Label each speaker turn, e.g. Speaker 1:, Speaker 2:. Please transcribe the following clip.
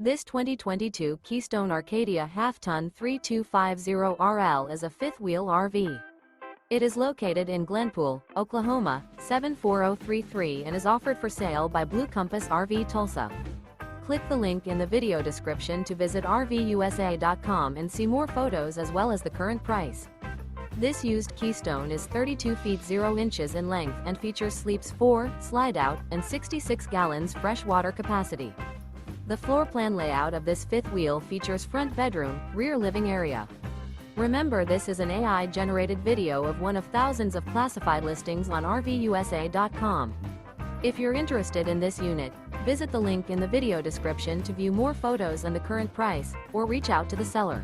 Speaker 1: This 2022 Keystone Arcadia Half-Ton 3250RL is a fifth-wheel RV. It is located in Glenpool, Oklahoma, 74033 and is offered for sale by Blue Compass RV Tulsa. Click the link in the video description to visit RVUSA.com and see more photos as well as the current price. This used Keystone is 32 feet 0 inches in length and features sleeps 4, slide-out, and 66 gallons fresh water capacity. The floor plan layout of this fifth wheel features front bedroom, rear living area. Remember, this is an AI-generated video of one of thousands of classified listings on RVUSA.com. If you're interested in this unit, visit the link in the video description to view more photos and the current price, or reach out to the seller.